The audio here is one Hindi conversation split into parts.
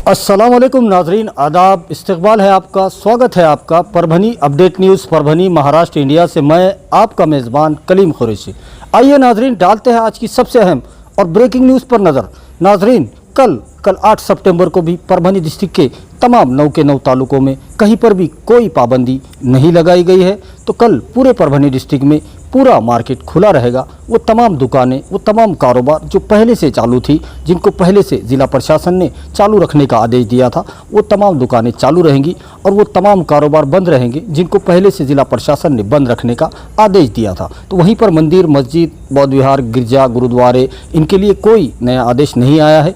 अस्सलामुअलैकुम नाजरीन, आदाब, इस्तकबाल है आपका, स्वागत है आपका Parbhani update news Parbhani Maharashtra India से। मैं आपका मेज़बान कलीम कुरैशी। आइए नाजरीन, डालते हैं आज की सबसे अहम और ब्रेकिंग न्यूज़ पर नज़र। नाजरीन, कल 8 सितंबर को भी परभनी डिस्ट्रिक्ट के तमाम 9 के 9 तालुकों में कहीं पर भी कोई पाबंदी नहीं लगाई गई है। तो कल पूरे परभनी डिस्ट्रिक्ट में पूरा मार्केट खुला रहेगा। वो तमाम दुकानें, वो तमाम कारोबार जो पहले से चालू थी, जिनको पहले से ज़िला प्रशासन ने चालू रखने का आदेश दिया था, वो तमाम दुकानें चालू रहेंगी और वो तमाम कारोबार बंद रहेंगे जिनको पहले से ज़िला प्रशासन ने बंद रखने का आदेश दिया था। तो वहीं पर मंदिर, मस्जिद, बौद्ध विहार, गिरजा, गुरुद्वारे, इनके लिए कोई नया आदेश नहीं आया है।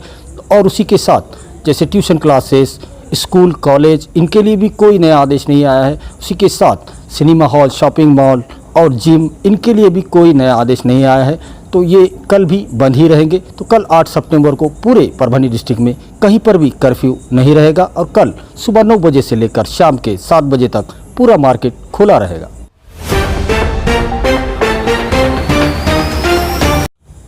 और उसी के साथ जैसे ट्यूशन क्लासेस, स्कूल, कॉलेज, इनके लिए भी कोई नया आदेश नहीं आया है। उसी के साथ सिनेमा हॉल, शॉपिंग मॉल और जिम, इनके लिए भी कोई नया आदेश नहीं आया है। तो ये कल भी बंद ही रहेंगे। तो कल 8 सितंबर को पूरे परभनी डिस्ट्रिक्ट में कहीं पर भी कर्फ्यू नहीं रहेगा और कल सुबह 9 बजे से लेकर शाम के 7 बजे तक पूरा मार्केट खुला रहेगा।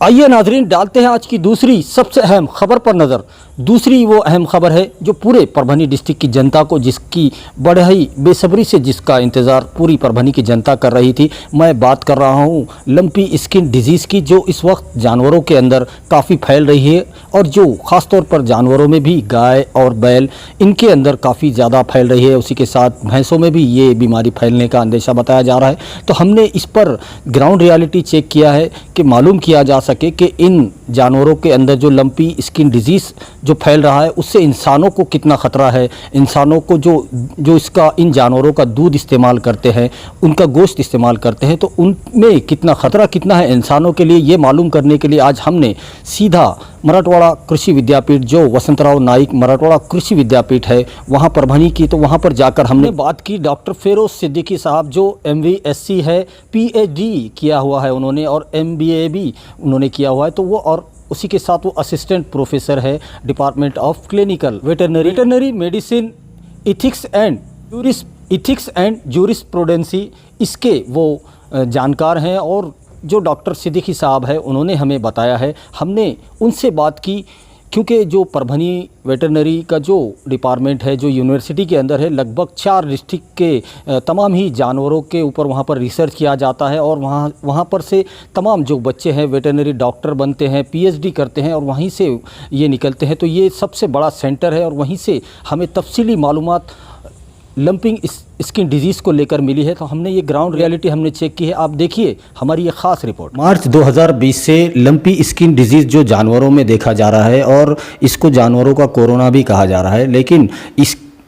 आइए नाजरीन, डालते हैं आज की दूसरी सबसे अहम खबर पर नज़र। दूसरी वो अहम खबर है जो पूरे परभनी डिस्ट्रिक्ट की जनता को, जिसकी बड़े ही बेसब्री से जिसका इंतज़ार पूरी परभनी की जनता कर रही थी। मैं बात कर रहा हूँ लंपी स्किन डिजीज़ की, जो इस वक्त जानवरों के अंदर काफ़ी फैल रही है और जो ख़ास तौर पर जानवरों में भी, गाय और बैल, इनके अंदर काफ़ी ज़्यादा फैल रही है। उसी के साथ भैंसों में भी ये बीमारी फैलने का अंदेशा बताया जा रहा है। तो हमने इस पर ग्राउंड रियलिटी चेक किया है कि मालूम किया जा सके कि इन जानवरों के अंदर जो लंपी स्किन डिजीज़ जो फैल रहा है उससे इंसानों को कितना ख़तरा है। इंसानों को जो इसका, इन जानवरों का दूध इस्तेमाल करते हैं, उनका गोश्त इस्तेमाल करते हैं, तो उनमें कितना ख़तरा कितना है इंसानों के लिए, ये मालूम करने के लिए आज हमने सीधा मराठवाड़ा कृषि विद्यापीठ, जो वसंतराव नाइक मराठवाड़ा कृषि विद्यापीठ है, वहाँ परभनी की, तो वहाँ पर जाकर हमने बात की डॉक्टर फेरोज सिद्दीकी साहब, जो MVSC है, PhD किया हुआ है उन्होंने और MBA भी उन्होंने किया हुआ है। तो वो, और उसी के साथ वो असिस्टेंट प्रोफेसर है department of clinical veterinary medicine, ethics and jurisprudence, इसके वो जानकार हैं। और जो डॉक्टर सिद्दीकी साहब है उन्होंने हमें बताया है, हमने उनसे बात की, क्योंकि जो परभनी वेटरनरी का जो डिपार्टमेंट है, जो यूनिवर्सिटी के अंदर है, लगभग 4 डिस्ट्रिक्ट के तमाम ही जानवरों के ऊपर वहाँ पर रिसर्च किया जाता है और वहाँ पर से तमाम जो बच्चे हैं वेटरनरी डॉक्टर बनते हैं, PhD करते हैं और वहीं से ये निकलते हैं। तो ये सबसे बड़ा सेंटर है और वहीं से हमें तफसीली मालूमात लंपिंग स्किन डिजीज़ को लेकर मिली है। तो हमने ये ग्राउंड रियलिटी हमने चेक की है, आप देखिए हमारी ये ख़ास रिपोर्ट। मार्च 2020 से लंपी स्किन डिजीज़ जो जानवरों में देखा जा रहा है और इसको जानवरों का कोरोना भी कहा जा रहा है, लेकिन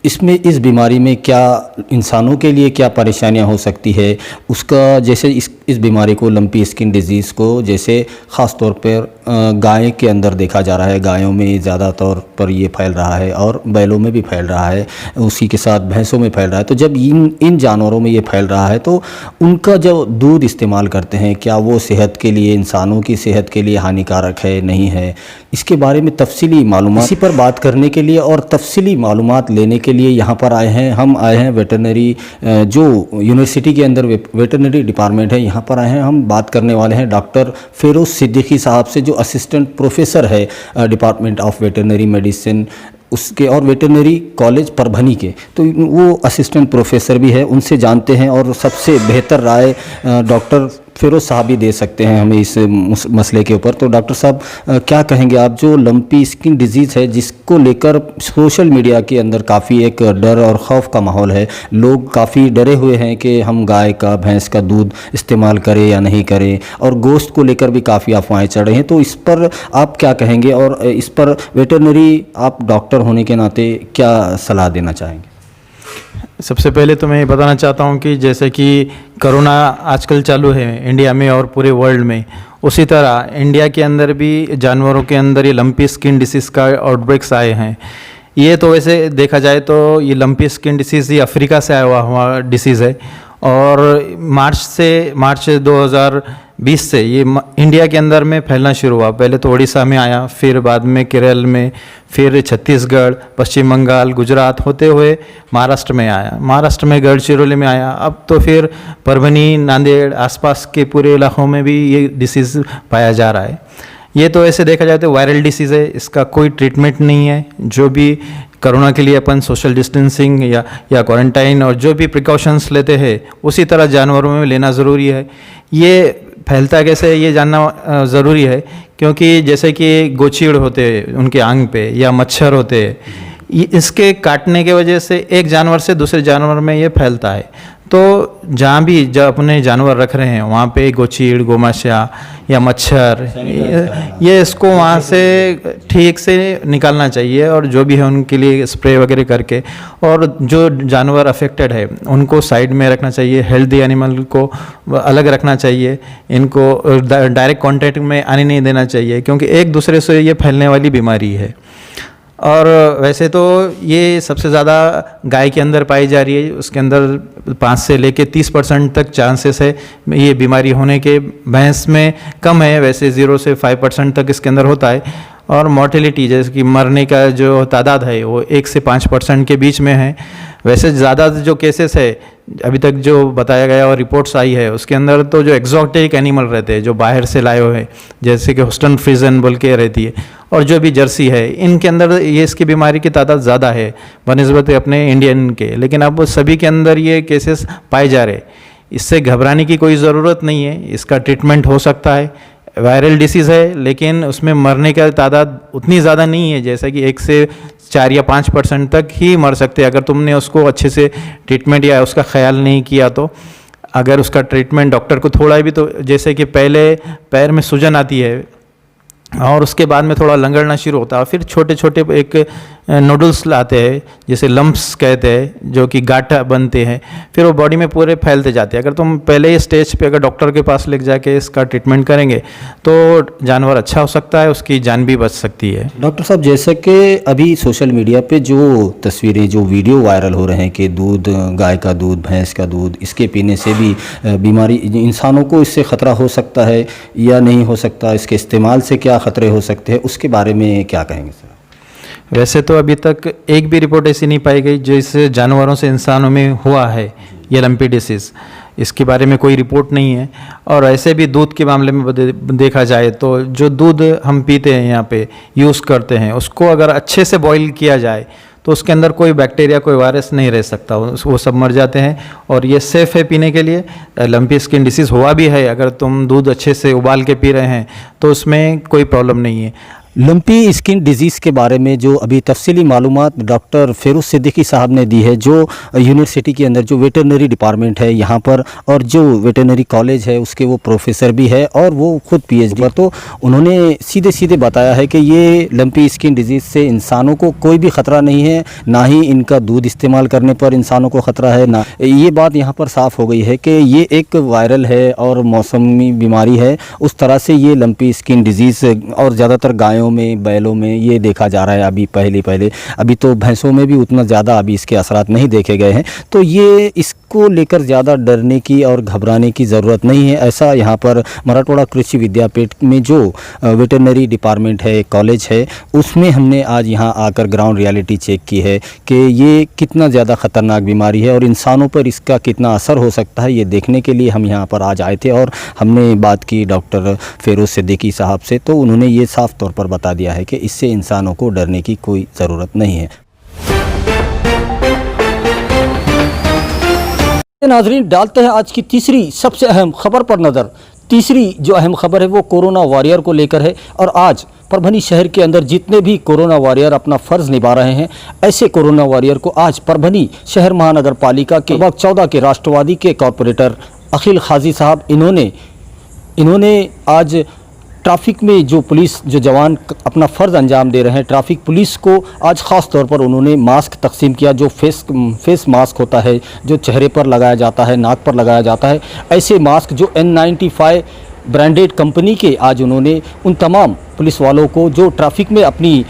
इसमें इस बीमारी में क्या इंसानों के लिए क्या परेशानियां हो सकती है उसका, जैसे इस बीमारी को, लंपी स्किन डिजीज़ को, जैसे ख़ास तौर पर गाय के अंदर देखा जा रहा है, गायों में ज़्यादा तौर पर ये फैल रहा है और बैलों में भी फैल रहा है, उसी के साथ भैंसों में फैल रहा है। तो जब इन जानवरों में ये फैल रहा है तो उनका जो दूध इस्तेमाल करते हैं, क्या वो सेहत के लिए, इंसानों की सेहत के लिए हानिकारक है, नहीं है, इसके बारे में तफसीली मालूमात, इसी पर बात करने के लिए और तफसीली मालूमात लेने के लिए यहाँ पर आए हैं। हम आए हैं वेटरनरी, जो यूनिवर्सिटी के अंदर वेटरनरी डिपार्टमेंट है, यहाँ पर आए हैं। हम बात करने वाले हैं डॉक्टर फेरोज सिद्दीकी साहब से, जो असिस्टेंट प्रोफेसर है डिपार्टमेंट ऑफ वेटरनरी मेडिसिन उसके और वेटरनरी कॉलेज परभनी के। तो वो असिस्टेंट प्रोफेसर भी है, उनसे जानते हैं और सबसे बेहतर राय डॉक्टर फेरोज साहब ही दे सकते हैं हमें इस मसले के ऊपर। तो डॉक्टर साहब, क्या कहेंगे आप, जो लंपी स्किन डिजीज़ है जिसको लेकर सोशल मीडिया के अंदर काफ़ी एक डर और खौफ का माहौल है, लोग काफ़ी डरे हुए हैं कि हम गाय का, भैंस का दूध इस्तेमाल करें या नहीं करें, और गोश्त को लेकर भी काफ़ी अफवाहें चढ़ रही हैं, तो इस पर आप क्या कहेंगे और इस पर वेटरनरी आप डॉक्टर होने के नाते क्या सलाह देना चाहेंगे? सबसे पहले तो मैं ये बताना चाहता हूँ कि जैसे कि कोरोना आजकल चालू है इंडिया में और पूरे वर्ल्ड में, उसी तरह इंडिया के अंदर भी जानवरों के अंदर ये लंपी स्किन डिसीज़ का आउटब्रेक्स आए हैं। ये तो वैसे देखा जाए तो ये लंपी स्किन डिसीज़ ये अफ्रीका से आया हुआ डिसीज़ है और मार्च 2020 से ये इंडिया के अंदर में फैलना शुरू हुआ। पहले तो उड़ीसा में आया, फिर बाद में केरल में, फिर छत्तीसगढ़, पश्चिम बंगाल, गुजरात होते हुए महाराष्ट्र में आया, महाराष्ट्र में गढ़चिरौली में आया, अब तो फिर परभनी, नांदेड़ आसपास के पूरे इलाकों में भी ये डिसीज़ पाया जा रहा है। ये तो ऐसे देखा जाए तो वायरल डिसीज़ है, इसका कोई ट्रीटमेंट नहीं है। जो भी कोरोना के लिए अपन सोशल डिस्टेंसिंग या क्वारंटाइन और जो भी प्रिकॉशंस लेते हैं उसी तरह जानवरों में लेना ज़रूरी है। ये फैलता कैसे है ये जानना ज़रूरी है, क्योंकि जैसे कि गोचीड़ होते हैं उनके आंग पे या मच्छर होते हैं, इसके काटने की वजह से एक जानवर से दूसरे जानवर में ये फैलता है। तो जहाँ भी जब अपने जानवर रख रहे हैं वहाँ पे गोचीड़, गोमाशा या मच्छर, ये इसको वहाँ से ठीक से निकालना चाहिए और जो भी है उनके लिए स्प्रे वगैरह करके, और जो जानवर अफेक्टेड है उनको साइड में रखना चाहिए, हेल्दी एनिमल को अलग रखना चाहिए, इनको डायरेक्ट कांटेक्ट में आने नहीं देना चाहिए, क्योंकि एक दूसरे से ये फैलने वाली बीमारी है। और वैसे तो ये सबसे ज़्यादा गाय के अंदर पाई जा रही है, उसके अंदर 5 से लेके 30% तक चांसेस है ये बीमारी होने के। भैंस में कम है, वैसे 0 से 5% तक इसके अंदर होता है। और मोर्टेलिटी जैसे कि मरने का जो तादाद है वो 1 से 5% के बीच में है। वैसे ज़्यादा जो केसेस है अभी तक जो बताया गया और रिपोर्ट्स आई है उसके अंदर तो जो एक्जॉटिक एनिमल रहते हैं जो बाहर से लाए हुए हैं, जैसे कि होस्टन फ्रीजन बोल के रहती है और जो भी जर्सी है, इनके अंदर ये इसकी बीमारी की तादाद ज़्यादा है बनिस्बत अपने इंडियन के। लेकिन अब सभी के अंदर ये केसेस पाए जा रहे। इससे घबराने की कोई ज़रूरत नहीं है, इसका ट्रीटमेंट हो सकता है। वायरल डिसीज़ है लेकिन उसमें मरने का तादाद उतनी ज़्यादा नहीं है, जैसा कि 1 से 4 या 5% तक ही मर सकते हैं अगर तुमने उसको अच्छे से ट्रीटमेंट या उसका ख्याल नहीं किया तो। अगर उसका ट्रीटमेंट डॉक्टर को थोड़ा भी, तो जैसे कि पहले पैर में सूजन आती है और उसके बाद में थोड़ा लंगड़ना शुरू होता है, फिर छोटे छोटे एक नोडल्स लाते हैं जिसे लम्प्स कहते हैं, जो कि गांठ बनते हैं, फिर वो बॉडी में पूरे फैलते जाते हैं। अगर तुम पहले ही स्टेज पे अगर डॉक्टर के पास ले जाके इसका ट्रीटमेंट करेंगे तो जानवर अच्छा हो सकता है, उसकी जान भी बच सकती है। डॉक्टर साहब, जैसे कि अभी सोशल मीडिया पे जो तस्वीरें, जो वीडियो वायरल हो रहे हैं कि दूध, गाय का दूध, भैंस का दूध, इसके पीने से भी बीमारी, इंसानों को इससे ख़तरा हो सकता है या नहीं हो सकता, इसके इस्तेमाल से क्या ख़तरे हो सकते हैं, उसके बारे में क्या कहेंगे सर? वैसे तो अभी तक एक भी रिपोर्ट ऐसी नहीं पाई गई जिससे जानवरों से इंसानों में हुआ है ये लंपी डिसीज़, इसके बारे में कोई रिपोर्ट नहीं है। और ऐसे भी दूध के मामले में देखा जाए तो जो दूध हम पीते हैं, यहाँ पे यूज़ करते हैं, उसको अगर अच्छे से बॉईल किया जाए तो उसके अंदर कोई बैक्टीरिया, कोई वायरस नहीं रह सकता, वो सब मर जाते हैं और ये सेफ़ है पीने के लिए। लंपी स्किन डिसीज़ हुआ भी है, अगर तुम दूध अच्छे से उबाल के पी रहे हैं तो उसमें कोई प्रॉब्लम नहीं है। लंपी स्किन डिजीज़ के बारे में जो अभी तफसीली मालूमात डॉक्टर फेरुज सिद्दीकी साहब ने दी है, जो यूनिवर्सिटी के अंदर जो वेटरनरी डिपार्टमेंट है यहाँ पर और जो वेटरनरी कॉलेज है उसके वो प्रोफेसर भी है और वो खुद PhD पर, तो उन्होंने सीधे सीधे बताया है कि ये लंपी स्किन डिजीज़ से इंसानों को कोई भी ख़तरा नहीं है, ना ही इनका दूध इस्तेमाल करने पर इंसानों को ख़तरा है, ना ये बात यहाँ पर साफ़ हो गई है कि ये एक वायरल है और मौसमी बीमारी है। उस तरह से ये लंपी स्किन डिजीज़ और ज़्यादातर गायों में, बैलों में ये देखा जा रहा है। अभी पहले अभी तो भैंसों में भी उतना ज़्यादा अभी इसके असरात नहीं देखे गए हैं, तो ये इसको लेकर ज़्यादा डरने की और घबराने की ज़रूरत नहीं है। ऐसा यहाँ पर मराठवाड़ा कृषि विद्यापीठ में जो वेटरनरी डिपार्टमेंट है, कॉलेज है, उसमें हमने आज यहाँ आकर ग्राउंड रियलिटी चेक की है कि ये कितना ज़्यादा ख़तरनाक बीमारी है और इंसानों पर इसका कितना असर हो सकता है, ये देखने के लिए हम यहाँ पर आज आए थे। और हमने बात की डॉक्टर फेरुज सिद्दीकी साहब से, तो उन्होंने ये साफ तौर पर बता दिया है कि इससे इंसानों को डरने की कोई ज़रूरत नहीं है। नाज़रीन, डालते हैं आज की तीसरी सबसे अहम खबर पर नज़र। तीसरी जो अहम खबर है वो कोरोना वॉरियर को लेकर है और आज परभनी शहर के अंदर जितने भी कोरोना वॉरियर अपना फ़र्ज़ निभा रहे हैं, ऐसे कोरोना वॉरियर को आज परभनी शहर महानगर पालिका के विभाग 14 के राष्ट्रवादी के कॉरपोरेटर अखिल खाजी साहब, इन्होंने आज ट्रैफिक में जो पुलिस, जो जवान अपना फ़र्ज़ अंजाम दे रहे हैं, ट्रैफिक पुलिस को आज ख़ास तौर पर उन्होंने मास्क तकसीम किया, जो फेस मास्क होता है, जो चेहरे पर लगाया जाता है, नाक पर लगाया जाता है, ऐसे मास्क जो N95 ब्रांडेड कंपनी के, आज उन्होंने उन तमाम पुलिस वालों को जो ट्रैफिक में अपनी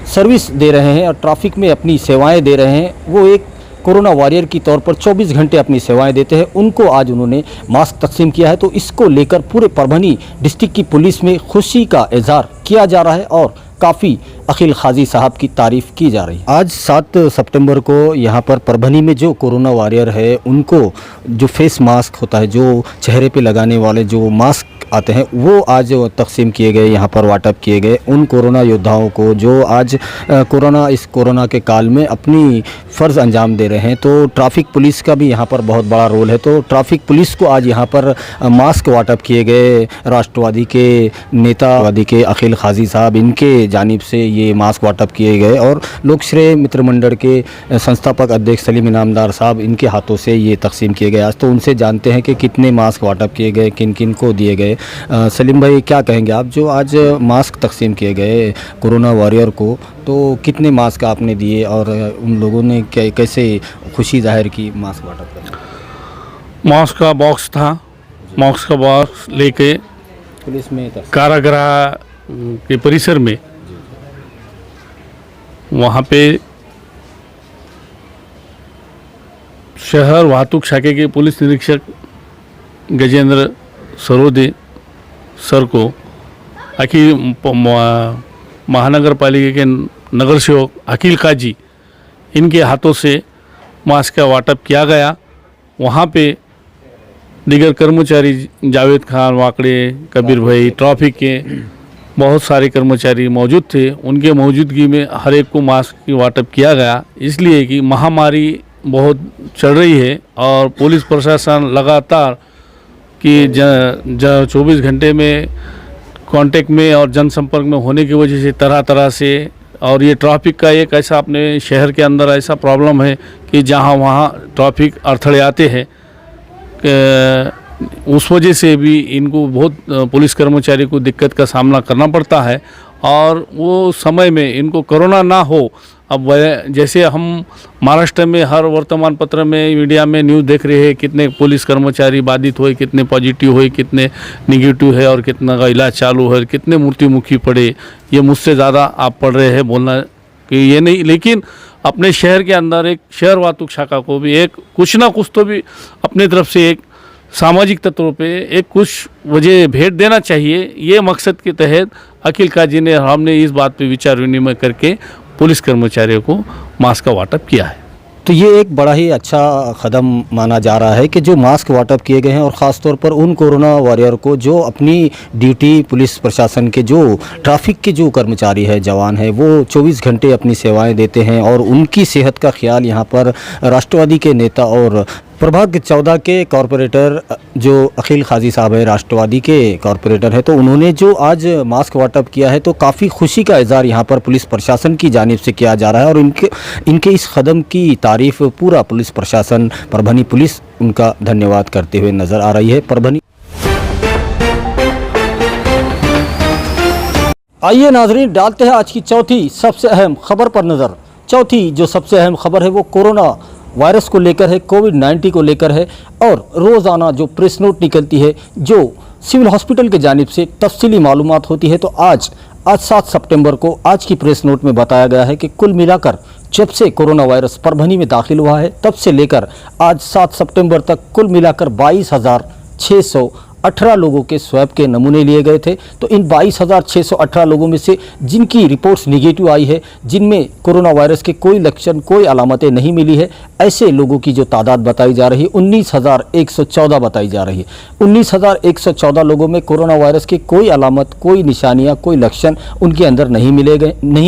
सर्विस दे रहे हैं और ट्रैफिक में अपनी सेवाएँ दे रहे हैं, वो एक कोरोना वॉरियर की तौर पर 24 घंटे अपनी सेवाएं देते हैं, उनको आज उन्होंने मास्क तकसीम किया है। तो इसको लेकर पूरे परभनी डिस्ट्रिक्ट की पुलिस में खुशी का इजहार किया जा रहा है और काफ़ी अखिल खाजी साहब की तारीफ़ की जा रही है। आज 7 सितंबर को यहाँ पर परभनी में जो कोरोना वॉरियर है उनको जो फेस मास्क होता है, जो चेहरे पे लगाने वाले जो मास्क आते हैं वो आज तकसीम किए गए, यहाँ पर वाटअप किए गए उन कोरोना योद्धाओं को जो आज इस कोरोना के काल में अपनी फ़र्ज़ अंजाम दे रहे हैं। तो ट्रैफिक पुलिस का भी यहाँ पर बहुत बड़ा रोल है। तो ट्रैफिक पुलिस को आज यहाँ पर मास्क वाटअप किए गए। राष्ट्रवादी के नेता के अखिल खाजी साहब, इनके जानिब से ये मास्क वाटअप किए गए और लोकश्रेय मित्र मंडल के संस्थापक अध्यक्ष सलीम इनामदार साहब, इनके हाथों से ये तकसीम किए गए आज। तो उनसे जानते हैं कि कितने मास्क वाटअप किए गए, किन किन को दिए गए। सलीम भाई, क्या कहेंगे आप, जो आज मास्क तकसीम किए गए कोरोना वॉरियर को, तो कितने मास्क आपने दिए और उन लोगों ने कैसे खुशी जाहिर की मास्क वाटअप करने? मास्क का बॉक्स था, मास्क का बॉक्स लेके पुलिस में कारागृह के परिसर में वहाँ पे शहर वाहतूक शाखे के पुलिस निरीक्षक गजेंद्र सरोदे सर को अखिल महानगर पालिका के नगर सेवक अखिल काजी, इनके हाथों से मास्क का वाटप किया गया। वहाँ पे दीगर कर्मचारी जावेद खान वाकड़े, कबीर भाई, ट्रैफिक के बहुत सारे कर्मचारी मौजूद थे। उनके मौजूदगी में हर एक को मास्क की वाटप किया गया, इसलिए कि महामारी बहुत चल रही है और पुलिस प्रशासन लगातार कि 24 घंटे में कांटेक्ट में और जनसंपर्क में होने की वजह से तरह तरह से, और ये ट्रैफिक का एक ऐसा अपने शहर के अंदर ऐसा प्रॉब्लम है कि जहाँ वहाँ ट्रैफिक अड़थड़े आते हैं, उस वजह से भी इनको बहुत पुलिस कर्मचारी को दिक्कत का सामना करना पड़ता है। और वो समय में इनको कोरोना ना हो, अब जैसे हम महाराष्ट्र में हर वर्तमान पत्र में, मीडिया में न्यूज़ देख रहे हैं, कितने पुलिस कर्मचारी बाधित हुए, कितने पॉजिटिव हुए, कितने निगेटिव है और कितना का इलाज चालू है, कितने मृत्युमुखी पड़े। ये मुझसे ज़्यादा आप पढ़ रहे हैं बोलना कि ये नहीं, लेकिन अपने शहर के अंदर एक शहर वाहतूक शाखा को भी एक कुछ ना कुछ तो भी अपने तरफ से एक सामाजिक तत्वों पे एक कुछ वजह भेंट देना चाहिए। ये मकसद के तहत अखिल काजी ने, हमने इस बात पे विचार विनिमय करके पुलिस कर्मचारियों को मास्क का वाटप किया है। तो ये एक बड़ा ही अच्छा कदम माना जा रहा है कि जो मास्क वाटअप किए गए हैं और ख़ास तौर पर उन कोरोना वॉरियर को जो अपनी ड्यूटी, पुलिस प्रशासन के जो ट्रैफिक के जो कर्मचारी है, जवान है, वो 24 घंटे अपनी सेवाएं देते हैं और उनकी सेहत का ख्याल यहाँ पर राष्ट्रवादी के नेता और प्रभाग 14 के कॉरपोरेटर जो अखिल खाजी साहब है, राष्ट्रवादी के कॉरपोरेटर है, तो उन्होंने जो आज मास्क वाटअप किया है तो काफ़ी खुशी का इज़हार यहाँ पर पुलिस प्रशासन की जानिब से किया जा रहा है और इनके इस कदम की तारीफ़ पूरा पुलिस प्रशासन, परभनी पुलिस उनका धन्यवाद करते हुए नज़र आ रही है। परभनी, आइए नाजरीन, डालते हैं आज की चौथी सबसे अहम खबर पर नज़र। चौथी जो सबसे अहम खबर है वो कोरोना वायरस को लेकर है, कोविड-19 को लेकर है और रोज़ाना जो प्रेस नोट निकलती है, जो सिविल हॉस्पिटल के जानिब से तफसीली मालूमात होती है। तो आज 7 सितंबर को आज की प्रेस नोट में बताया गया है कि कुल मिलाकर जब से कोरोना वायरस परभनी में दाखिल हुआ है तब से लेकर आज 7 सितंबर तक कुल मिलाकर 22,618 लोगों के स्वैब के नमूने लिए गए थे। तो इन 22,618 लोगों में से जिनकी रिपोर्ट्स निगेटिव आई है, जिनमें कोरोना वायरस के कोई लक्षण, कोई अलामतें नहीं मिली है, ऐसे लोगों की जो तादाद बताई जा रही है 19,114 बताई जा रही है। 19,114 लोगों में कोरोना वायरस की कोई अलामत, कोई निशानियां, कोई लक्षण उनके अंदर नहीं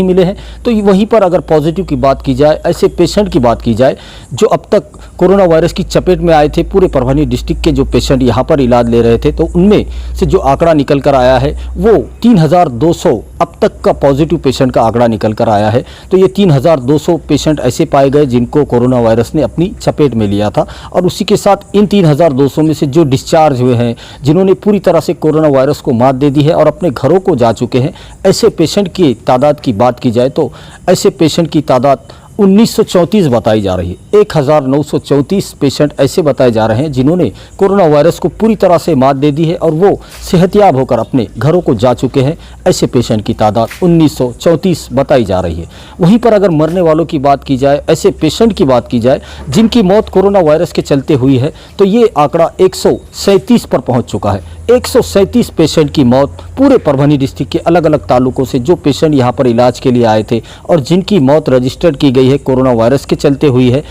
मिले हैं। तो वहीं पर अगर पॉजिटिव की बात की जाए, ऐसे पेशेंट की बात की जाए जो अब तक कोरोना वायरस की चपेट में आए थे, पूरे परभनी डिस्ट्रिक्ट के जो पेशेंट यहाँ पर इलाज ले रहे थे, तो उनमें से जो आंकड़ा निकल कर आया है वो 3,200 अब तक का पॉजिटिव पेशेंट का आंकड़ा निकल कर आया है। तो ये 3,200 पेशेंट ऐसे पाए गए जिनको कोरोना वायरस ने अपनी चपेट में लिया था और उसी के साथ इन 3,200 में से जो डिस्चार्ज हुए हैं, जिन्होंने पूरी तरह से कोरोना वायरस को मात दे दी है और अपने घरों को जा चुके हैं, ऐसे पेशेंट की तादाद की बात की जाए तो ऐसे पेशेंट की तादाद 1934 बताई जा रही है। 1934 पेशेंट ऐसे बताए जा रहे हैं जिन्होंने कोरोना वायरस को पूरी तरह से मात दे दी है और वो सेहतयाब होकर अपने घरों को जा चुके हैं। ऐसे पेशेंट की तादाद 1934 बताई जा रही है। वहीं पर अगर मरने वालों की बात की जाए, ऐसे पेशेंट की बात की जाए जिनकी मौत कोरोना वायरस के चलते हुई है, तो ये आंकड़ा 137 पर पहुँच चुका है। 137 पेशेंट की मौत पूरे परभनी डिस्ट्रिक्ट के अलग अलग तालुकों से जो पेशेंट यहाँ पर इलाज के लिए आए थे और जिनकी मौत रजिस्टर्ड की गई है कोरोना वायरस के चलते हुई है,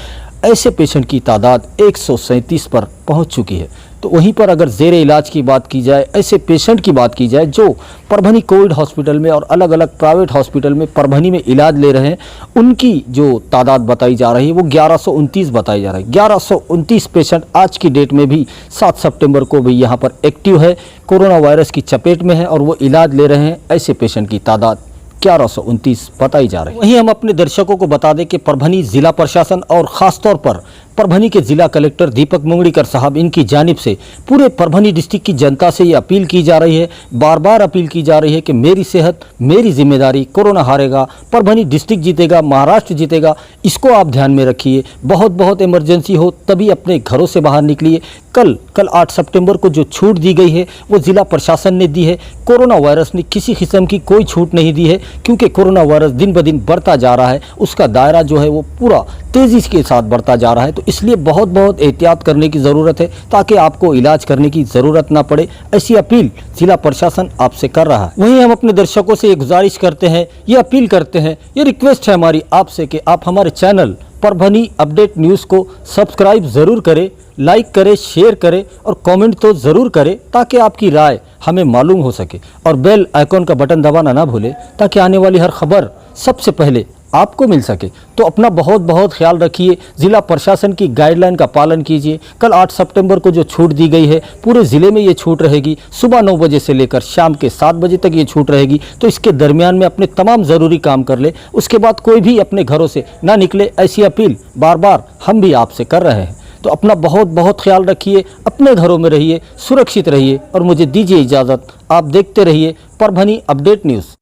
ऐसे पेशेंट की तादाद 137 पर पहुँच चुकी है। तो वहीं पर अगर ज़ेर इलाज की बात की जाए, ऐसे पेशेंट की बात की जाए जो परभनी कोविड हॉस्पिटल में और अलग अलग प्राइवेट हॉस्पिटल में परभनी में इलाज ले रहे हैं, उनकी जो तादाद बताई जा रही है वो 1129 बताई जा रही है। 1129 पेशेंट आज की डेट में भी 7 सितंबर को भी यहाँ पर एक्टिव है, कोरोना वायरस की चपेट में है और वो इलाज ले रहे हैं। ऐसे पेशेंट की तादाद 1129 बताई जा रही है। वहीं हम अपने दर्शकों को बता दें कि परभनी जिला प्रशासन और ख़ास तौर पर परभनी के जिला कलेक्टर दीपक मुंगड़ीकर साहब, इनकी जानिब से पूरे परभनी डिस्ट्रिक्ट की जनता से ये अपील की जा रही है, बार बार अपील की जा रही है कि मेरी सेहत मेरी जिम्मेदारी, कोरोना हारेगा, परभनी डिस्ट्रिक्ट जीतेगा, महाराष्ट्र जीतेगा, इसको आप ध्यान में रखिए। बहुत बहुत इमरजेंसी हो तभी अपने घरों से बाहर निकलिए। कल 8 सितंबर को जो छूट दी गई है वो जिला प्रशासन ने दी है। कोरोना वायरस ने किसी किस्म की कोई छूट नहीं दी है, क्योंकि कोरोना वायरस दिन ब दिन बढ़ता जा रहा है, उसका दायरा जो है वो पूरा तेज़ी के साथ बढ़ता जा रहा है। तो इसलिए बहुत बहुत एहतियात करने की ज़रूरत है ताकि आपको इलाज करने की ज़रूरत ना पड़े। ऐसी अपील जिला प्रशासन आपसे कर रहा है। वहीं हम अपने दर्शकों से ये गुजारिश करते हैं, ये अपील करते हैं, ये रिक्वेस्ट है हमारी आपसे कि आप हमारे चैनल परभनी अपडेट न्यूज़ को सब्सक्राइब ज़रूर करें, लाइक करें, शेयर करें और कमेंट तो ज़रूर करें ताकि आपकी राय हमें मालूम हो सके। और बेल आइकॉन का बटन दबाना ना भूलें ताकि आने वाली हर खबर सबसे पहले आपको मिल सके। तो अपना बहुत बहुत ख्याल रखिए, ज़िला प्रशासन की गाइडलाइन का पालन कीजिए। कल 8 सितंबर को जो छूट दी गई है पूरे ज़िले में ये छूट रहेगी। सुबह 9 बजे से लेकर शाम के 7 बजे तक ये छूट रहेगी। तो इसके दरमियान में अपने तमाम ज़रूरी काम कर ले, उसके बाद कोई भी अपने घरों से ना निकले। ऐसी अपील बार बार हम भी आपसे कर रहे हैं। तो अपना बहुत बहुत ख्याल रखिए, अपने घरों में रहिए, सुरक्षित रहिए और मुझे दीजिए इजाज़त। आप देखते रहिए परभनी अपडेट न्यूज़।